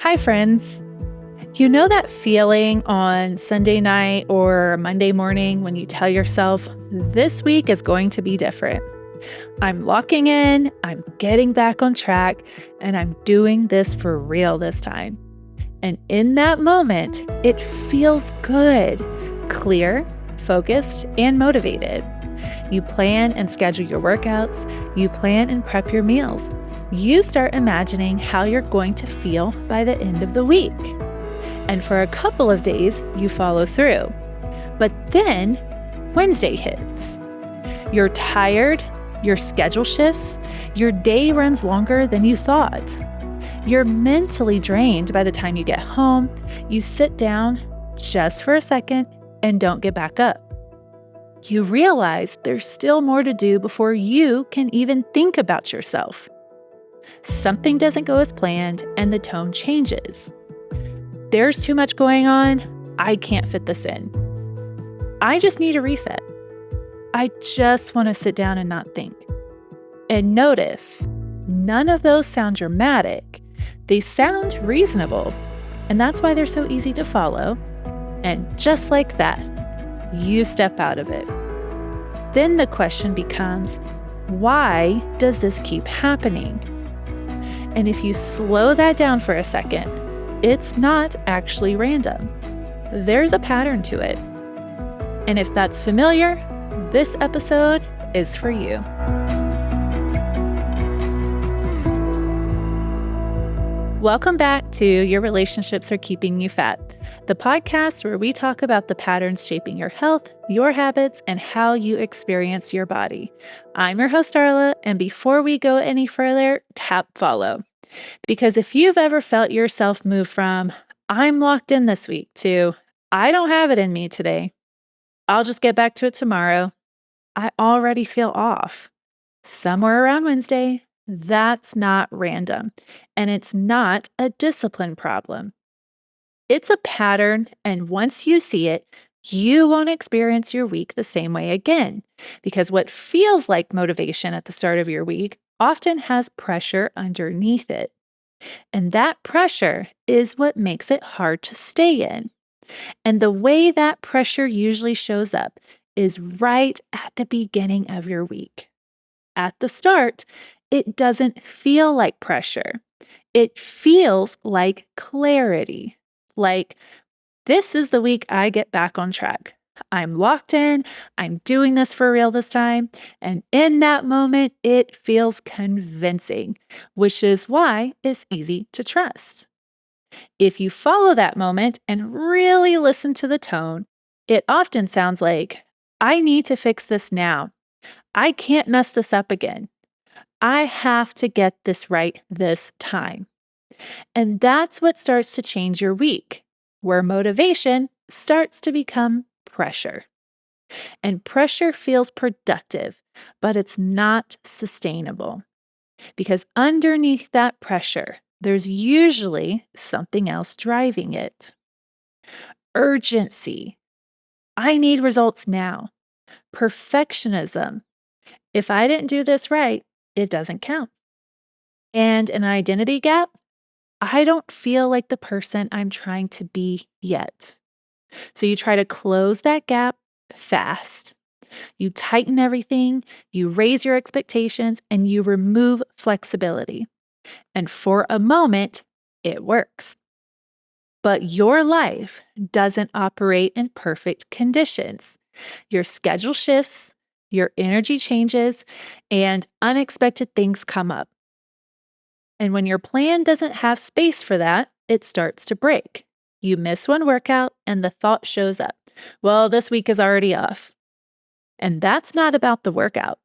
Hi, friends. You know that feeling on Sunday night or Monday morning when you tell yourself, this week is going to be different? I'm locking in, I'm getting back on track, and I'm doing this for real this time. And in that moment, it feels good, clear, focused, and motivated. You plan and schedule your workouts, you plan and prep your meals. You start imagining how you're going to feel by the end of the week. And for a couple of days, you follow through. But then Wednesday hits. You're tired, your schedule shifts, your day runs longer than you thought. You're mentally drained by the time you get home. You sit down just for a second and don't get back up. You realize there's still more to do before you can even think about yourself. Something doesn't go as planned and the tone changes. There's too much going on. I can't fit this in. I just need a reset. I just want to sit down and not think. And notice, none of those sound dramatic. They sound reasonable. And that's why they're so easy to follow. And just like that, you step out of it. Then the question becomes, why does this keep happening? And if you slow that down for a second, it's not actually random. There's a pattern to it. And if that's familiar, this episode is for you. Welcome back to Your Relationships Are Keeping You Fat, the podcast where we talk about the patterns shaping your health, your habits, and how you experience your body. I'm your host, Darla, and before we go any further, tap follow. Because if you've ever felt yourself move from, I'm locked in this week, to, I don't have it in me today, I'll just get back to it tomorrow, I already feel off. Somewhere around Wednesday, that's not random, and it's not a discipline problem. It's a pattern, and once you see it, you won't experience your week the same way again, because what feels like motivation at the start of your week often has pressure underneath it. And that pressure is what makes it hard to stay in. And the way that pressure usually shows up is right at the beginning of your week. At the start, it doesn't feel like pressure. It feels like clarity. Like, this is the week I get back on track. I'm locked in. I'm doing this for real this time. And in that moment, it feels convincing, which is why it's easy to trust. If you follow that moment and really listen to the tone, it often sounds like, I need to fix this now. I can't mess this up again. I have to get this right this time. And that's what starts to change your week, where motivation starts to become pressure. And pressure feels productive, but it's not sustainable. Because underneath that pressure, there's usually something else driving it. Urgency. I need results now. Perfectionism. If I didn't do this right, it doesn't count. And an identity gap. I don't feel like the person I'm trying to be yet. So you try to close that gap fast. You tighten everything, you raise your expectations, and you remove flexibility. And for a moment, it works. But your life doesn't operate in perfect conditions. Your schedule shifts, your energy changes, and unexpected things come up. And when your plan doesn't have space for that, it starts to break. You miss one workout and the thought shows up, well, this week is already off. And that's not about the workout.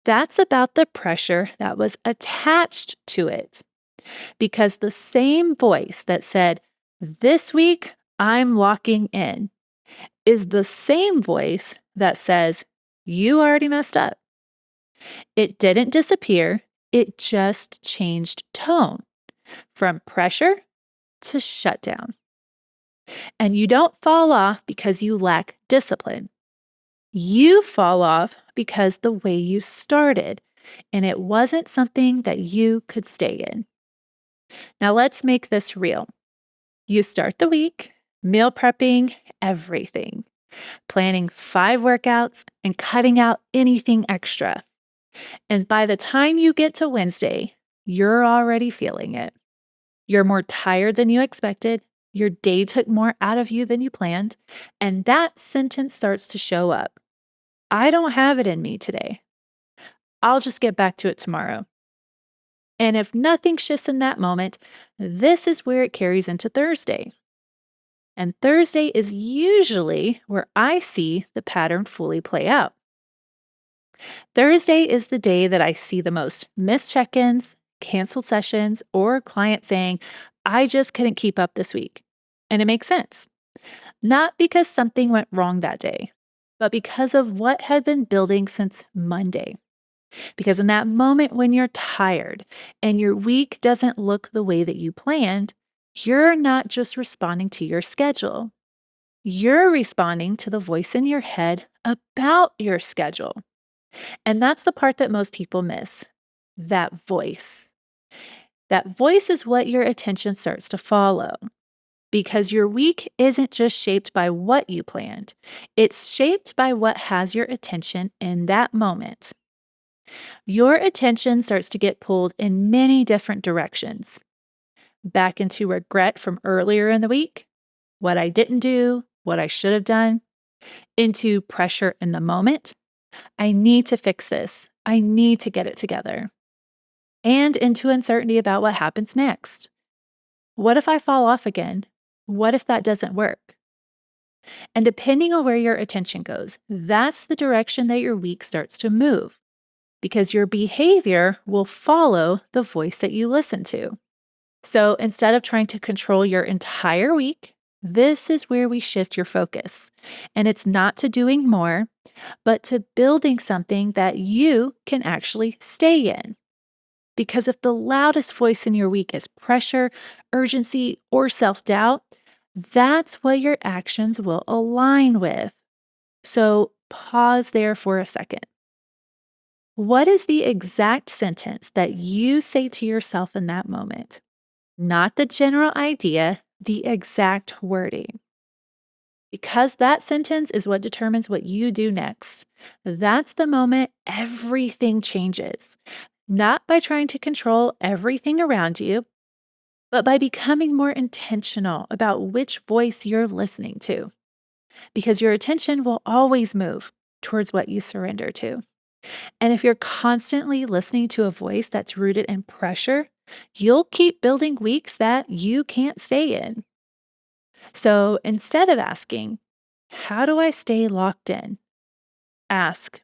That's about the pressure that was attached to it. Because the same voice that said, this week I'm locking in, is the same voice that says, you already messed up. It didn't disappear. It just changed tone from pressure to shutdown. And you don't fall off because you lack discipline. You fall off because the way you started, and it wasn't something that you could stay in. Now let's make this real. You start the week, meal prepping, everything, planning 5 workouts and cutting out anything extra. And by the time you get to Wednesday, you're already feeling it. You're more tired than you expected. Your day took more out of you than you planned. And that sentence starts to show up. I don't have it in me today. I'll just get back to it tomorrow. And if nothing shifts in that moment, this is where it carries into Thursday. And Thursday is usually where I see the pattern fully play out. Thursday is the day that I see the most missed check ins, canceled sessions, or clients saying, I just couldn't keep up this week. And it makes sense. Not because something went wrong that day, but because of what had been building since Monday. Because in that moment when you're tired and your week doesn't look the way that you planned, you're not just responding to your schedule. You're responding to the voice in your head about your schedule. And that's the part that most people miss, that voice. That voice is what your attention starts to follow. Because your week isn't just shaped by what you planned, it's shaped by what has your attention in that moment. Your attention starts to get pulled in many different directions. Back into regret from earlier in the week, what I didn't do, what I should have done, into pressure in the moment. I need to fix this. I need to get it together. And into uncertainty about what happens next. What if I fall off again? What if that doesn't work? And depending on where your attention goes, that's the direction that your week starts to move, because your behavior will follow the voice that you listen to. So instead of trying to control your entire week, this is where we shift your focus. And it's not to doing more, but to building something that you can actually stay in. Because if the loudest voice in your week is pressure, urgency, or self doubt, that's what your actions will align with. So pause there for a second. What is the exact sentence that you say to yourself in that moment? Not the general idea, the exact wording. Because that sentence is what determines what you do next. That's the moment everything changes. Not by trying to control everything around you, but by becoming more intentional about which voice you're listening to. Because your attention will always move towards what you surrender to. And if you're constantly listening to a voice that's rooted in pressure, you'll keep building weeks that you can't stay in. So instead of asking, how do I stay locked in? Ask,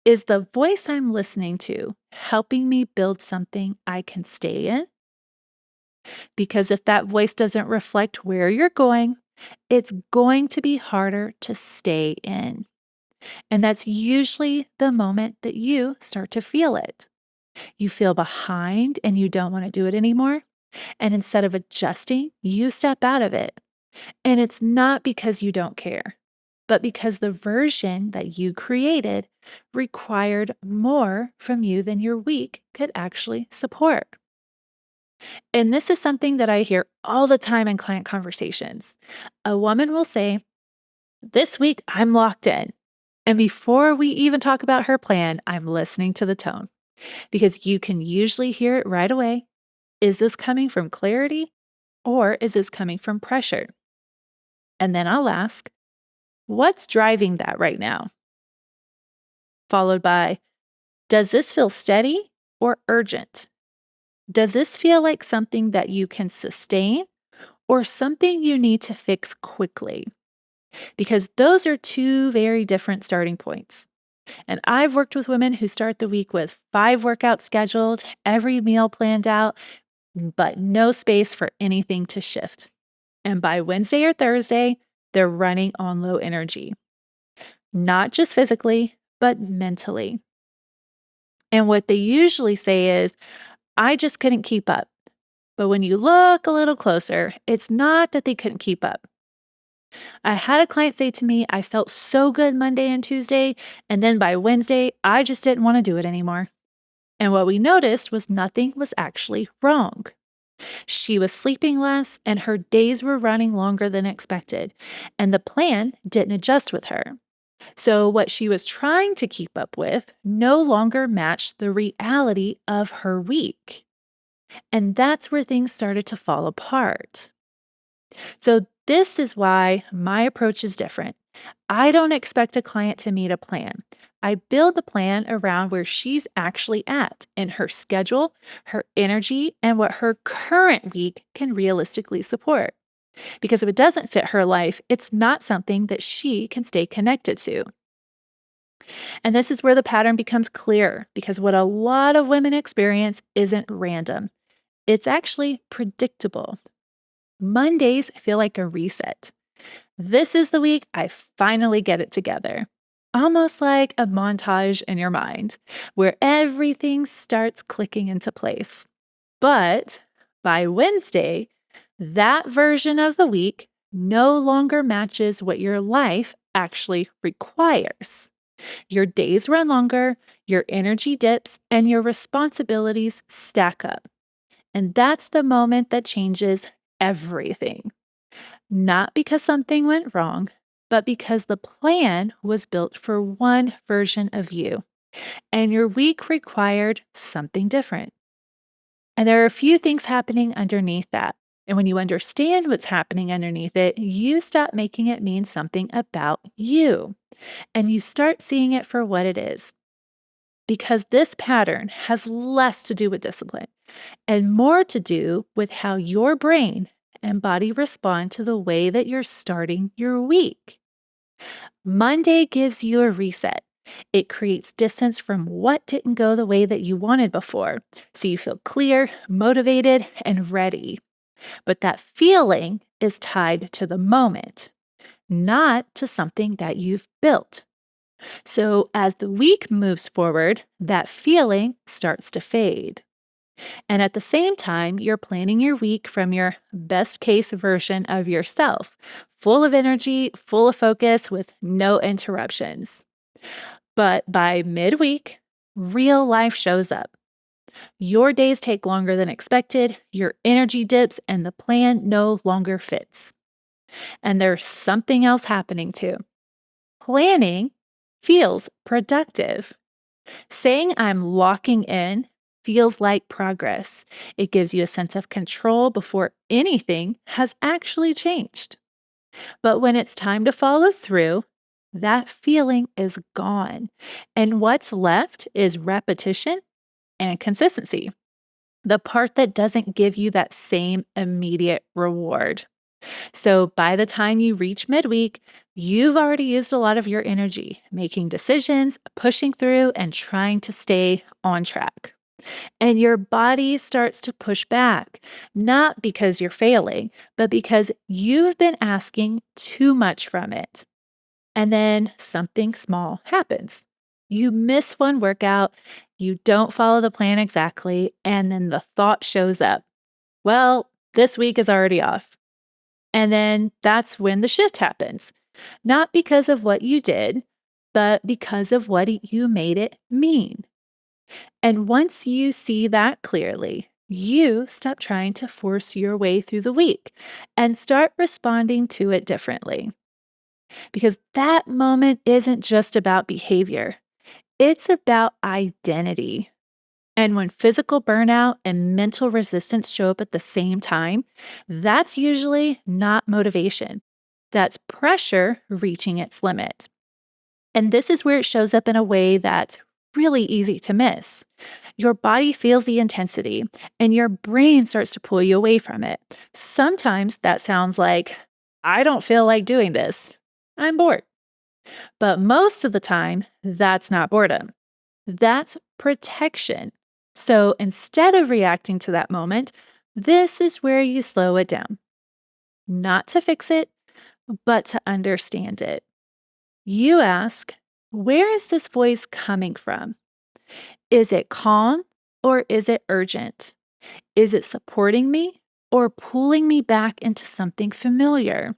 is the voice I'm listening to helping me build something I can stay in? Because if that voice doesn't reflect where you're going, it's going to be harder to stay in. And that's usually the moment that you start to feel it. You feel behind and you don't want to do it anymore. And instead of adjusting, you step out of it. And it's not because you don't care, but because the version that you created required more from you than your week could actually support. And this is something that I hear all the time in client conversations. A woman will say, this week I'm locked in. And before we even talk about her plan, I'm listening to the tone because you can usually hear it right away. Is this coming from clarity or is this coming from pressure? And then I'll ask, what's driving that right now? Followed by, does this feel steady or urgent? Does this feel like something that you can sustain or something you need to fix quickly? Because those are two very different starting points. And I've worked with women who start the week with 5 workouts scheduled, every meal planned out, but no space for anything to shift. And by Wednesday or Thursday, they're running on low energy, not just physically, but mentally. And what they usually say is, I just couldn't keep up. But when you look a little closer, it's not that they couldn't keep up. I had a client say to me, I felt so good Monday and Tuesday, and then by Wednesday, I just didn't want to do it anymore. And what we noticed was nothing was actually wrong. She was sleeping less and her days were running longer than expected, and the plan didn't adjust with her. So, what she was trying to keep up with no longer matched the reality of her week. And that's where things started to fall apart. So, this is why my approach is different. I don't expect a client to meet a plan. I build the plan around where she's actually at in her schedule, her energy, and what her current week can realistically support. Because if it doesn't fit her life, it's not something that she can stay connected to. And this is where the pattern becomes clear because what a lot of women experience isn't random, it's actually predictable. Mondays feel like a reset. This is the week I finally get it together. Almost like a montage in your mind where everything starts clicking into place. But by Wednesday, that version of the week no longer matches what your life actually requires. Your days run longer, your energy dips, and your responsibilities stack up. And that's the moment that changes everything. Not because something went wrong, but because the plan was built for one version of you, and your week required something different. And there are a few things happening underneath that. And when you understand what's happening underneath it, you stop making it mean something about you, and you start seeing it for what it is. Because this pattern has less to do with discipline and more to do with how your brain and body respond to the way that you're starting your week. Monday gives you a reset. It creates distance from what didn't go the way that you wanted before, so you feel clear, motivated, and ready. But that feeling is tied to the moment, not to something that you've built. So as the week moves forward, that feeling starts to fade. And at the same time, you're planning your week from your best case version of yourself, full of energy, full of focus, with no interruptions. But by midweek, real life shows up. Your days take longer than expected, your energy dips, and the plan no longer fits. And there's something else happening too. Planning feels productive. Saying I'm locking in feels like progress. It gives you a sense of control before anything has actually changed. But when it's time to follow through, that feeling is gone. And what's left is repetition and consistency, the part that doesn't give you that same immediate reward. So by the time you reach midweek, you've already used a lot of your energy making decisions, pushing through, and trying to stay on track. And your body starts to push back, not because you're failing, but because you've been asking too much from it. And then something small happens. You miss one workout, you don't follow the plan exactly, and then the thought shows up. Well, this week is already off. And then that's when the shift happens, not because of what you did, but because of what you made it mean. And once you see that clearly, you stop trying to force your way through the week and start responding to it differently. Because that moment isn't just about behavior, it's about identity. And when physical burnout and mental resistance show up at the same time, that's usually not motivation. That's pressure reaching its limit. And this is where it shows up in a way that's really easy to miss. Your body feels the intensity and your brain starts to pull you away from it. Sometimes that sounds like, I don't feel like doing this. I'm bored. But most of the time, that's not boredom. That's protection. So instead of reacting to that moment, this is where you slow it down. Not to fix it, but to understand it. You ask, where is this voice coming from? Is it calm or is it urgent? Is it supporting me or pulling me back into something familiar?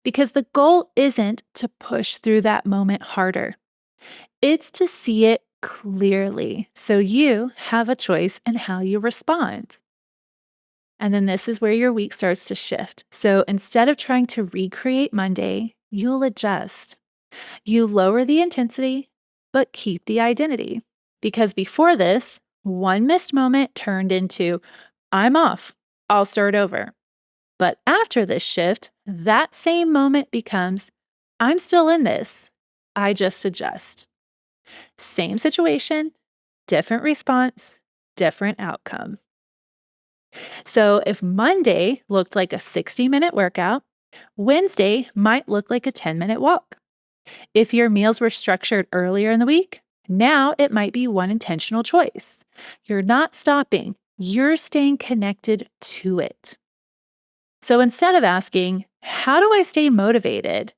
Because the goal isn't to push through that moment harder. It's to see it clearly so you have a choice in how you respond. And then this is where your week starts to shift. So instead of trying to recreate Monday, you'll adjust. You lower the intensity, but keep the identity. Because before this, one missed moment turned into, I'm off, I'll start over. But after this shift, that same moment becomes, I'm still in this, I just adjust. Same situation, different response, different outcome. So if Monday looked like a 60-minute workout, Wednesday might look like a 10-minute walk. If your meals were structured earlier in the week, now it might be one intentional choice. You're not stopping, you're staying connected to it. So instead of asking, how do I stay motivated?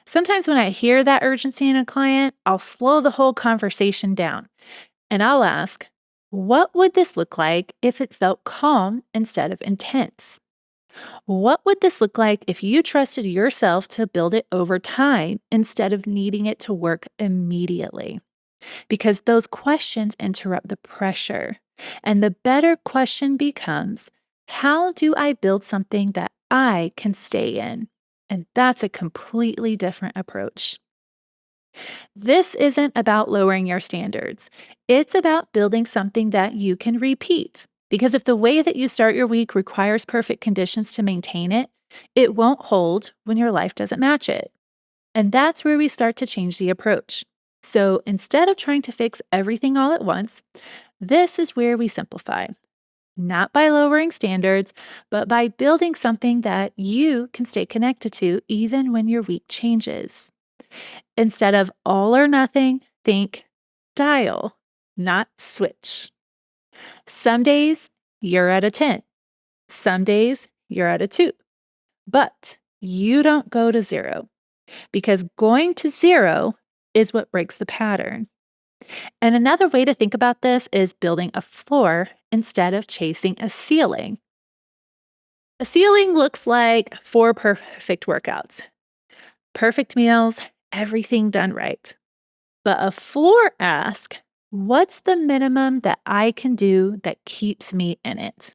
Sometimes when I hear that urgency in a client, I'll slow the whole conversation down and I'll ask, what would this look like if it felt calm instead of intense? What would this look like if you trusted yourself to build it over time instead of needing it to work immediately? Because those questions interrupt the pressure. And the better question becomes, how do I build something that I can stay in? And that's a completely different approach. This isn't about lowering your standards. It's about building something that you can repeat. Because if the way that you start your week requires perfect conditions to maintain it, it won't hold when your life doesn't match it. And that's where we start to change the approach. So instead of trying to fix everything all at once, this is where we simplify. Not by lowering standards, but by building something that you can stay connected to even when your week changes. Instead of all or nothing, think dial, not switch. Some days you're at a 10. Some days you're at a 2. But you don't go to 0 because going to 0 is what breaks the pattern. And another way to think about this is building a floor instead of chasing a ceiling. A ceiling looks like 4 perfect workouts, perfect meals, everything done right. But a floor asks, what's the minimum that I can do that keeps me in it?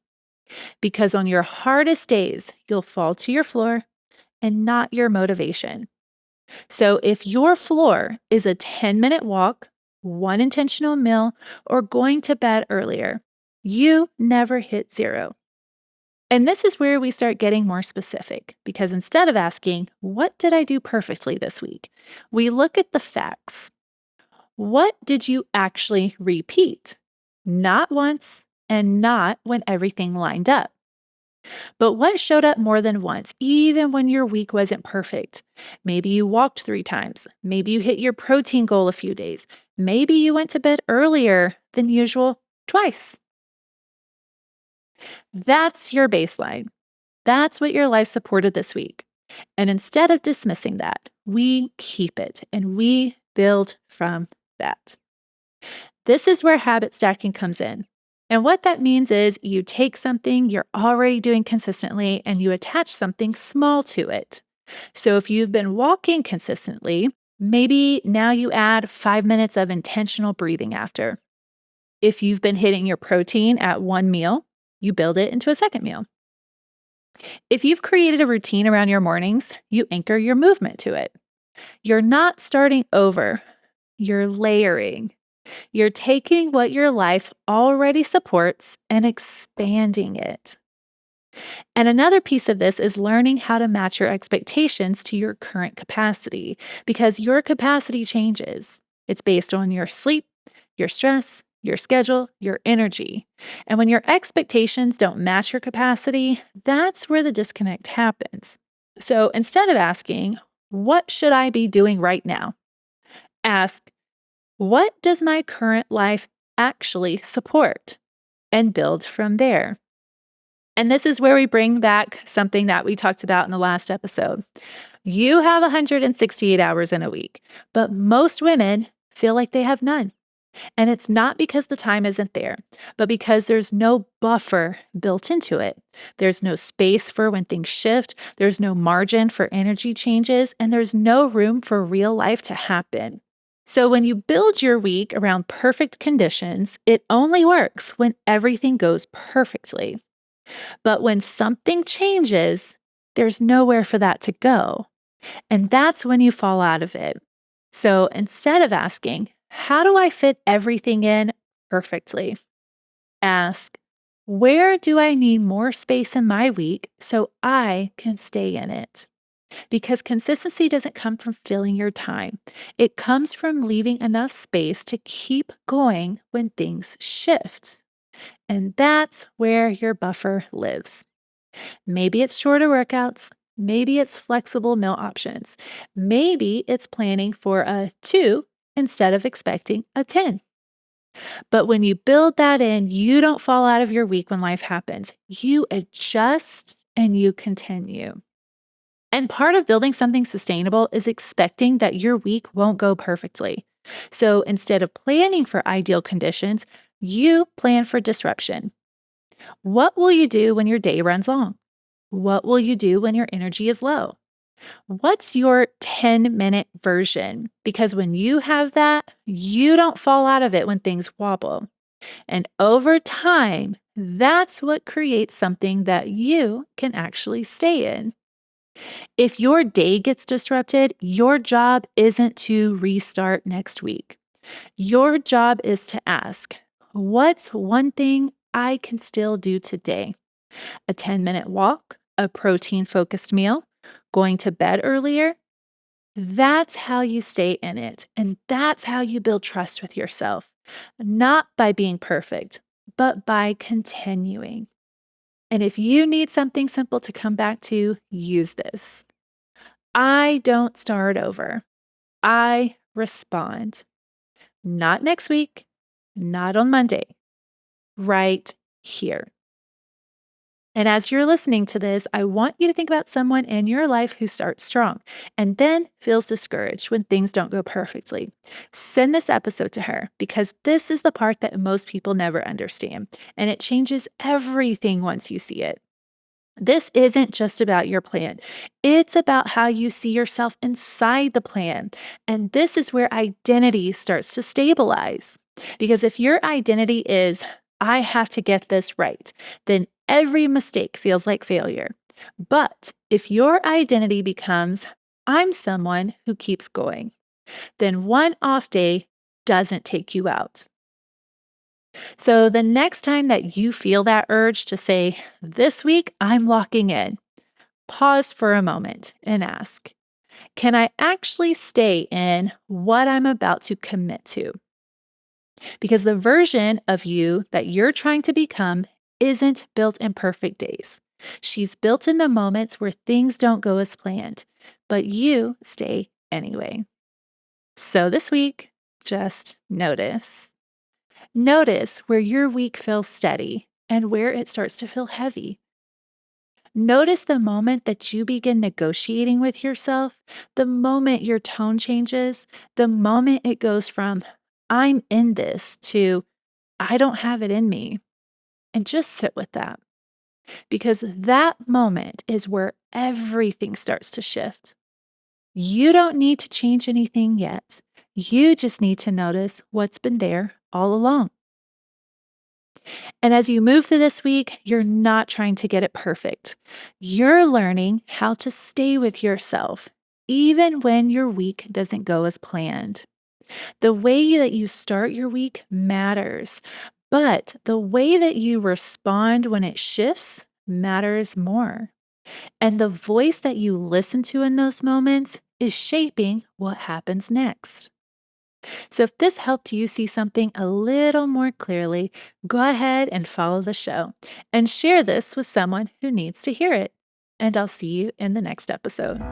Because on your hardest days, you'll fall to your floor and not your motivation. So if your floor is a 10-minute walk, one intentional meal, or going to bed earlier, you never hit 0. And this is where we start getting more specific because instead of asking, what did I do perfectly this week? We look at the facts. What did you actually repeat? Not once and not when everything lined up. But what showed up more than once, even when your week wasn't perfect? Maybe you walked 3 times. Maybe you hit your protein goal a few days. Maybe you went to bed earlier than usual twice. That's your baseline. That's what your life supported this week. And instead of dismissing that, we keep it and we build from that. This is where habit stacking comes in. And what that means is you take something you're already doing consistently and you attach something small to it. So if you've been walking consistently, maybe now you add 5 minutes of intentional breathing after. If you've been hitting your protein at one meal, you build it into a second meal. If you've created a routine around your mornings, you anchor your movement to it. You're not starting over, you're layering. You're taking what your life already supports and expanding it. And another piece of this is learning how to match your expectations to your current capacity because your capacity changes. It's based on your sleep, your stress, your schedule, your energy. And when your expectations don't match your capacity, that's where the disconnect happens. So instead of asking, what should I be doing right now? Ask, what does my current life actually support? And build from there. And this is where we bring back something that we talked about in the last episode. You have 168 hours in a week, but most women feel like they have none. And it's not because the time isn't there, but because there's no buffer built into it. There's no space for when things shift. There's no margin for energy changes, and there's no room for real life to happen. So when you build your week around perfect conditions, it only works when everything goes perfectly. But when something changes, there's nowhere for that to go. And that's when you fall out of it. So instead of asking, how do I fit everything in perfectly? Ask, where do I need more space in my week so I can stay in it? Because consistency doesn't come from filling your time, it comes from leaving enough space to keep going when things shift. And that's where your buffer lives. Maybe it's shorter workouts. Maybe it's flexible meal options. Maybe it's planning for a 2 instead of expecting a 10. But when you build that in, you don't fall out of your week when life happens. You adjust and you continue. And part of building something sustainable is expecting that your week won't go perfectly. So instead of planning for ideal conditions, you plan for disruption. What will you do when your day runs long? What will you do when your energy is low? What's your 10-minute version? Because when you have that, you don't fall out of it when things wobble. And over time, that's what creates something that you can actually stay in. If your day gets disrupted, your job isn't to restart next week. Your job is to ask, what's one thing I can still do today? A 10-minute walk, a protein focused meal, going to bed earlier? That's how you stay in it. And that's how you build trust with yourself, not by being perfect, but by continuing. And if you need something simple to come back to, use this. I don't start over. I respond. Not next week, not on Monday, right here. And as you're listening to this, I want you to think about someone in your life who starts strong and then feels discouraged when things don't go perfectly. Send this episode to her because this is the part that most people never understand, and it changes everything once you see it. This isn't just about your plan. It's about how you see yourself inside the plan. And this is where identity starts to stabilize. Because if your identity is, I have to get this right, then every mistake feels like failure. But if your identity becomes, I'm someone who keeps going, then one off day doesn't take you out. So the next time that you feel that urge to say, this week I'm locking in, pause for a moment and ask, can I actually stay in what I'm about to commit to? Because the version of you that you're trying to become isn't built in perfect days. She's built in the moments where things don't go as planned, but you stay anyway. So this week, just notice. Notice where your week feels steady and where it starts to feel heavy. Notice the moment that you begin negotiating with yourself, the moment your tone changes, the moment it goes from, I'm in this to, I don't have it in me. And just sit with that because that moment is where everything starts to shift. You don't need to change anything yet. You just need to notice what's been there all along. And as you move through this week, you're not trying to get it perfect. You're learning how to stay with yourself, even when your week doesn't go as planned. The way that you start your week matters, but the way that you respond when it shifts matters more. And the voice that you listen to in those moments is shaping what happens next. So if this helped you see something a little more clearly, go ahead and follow the show and share this with someone who needs to hear it. And I'll see you in the next episode.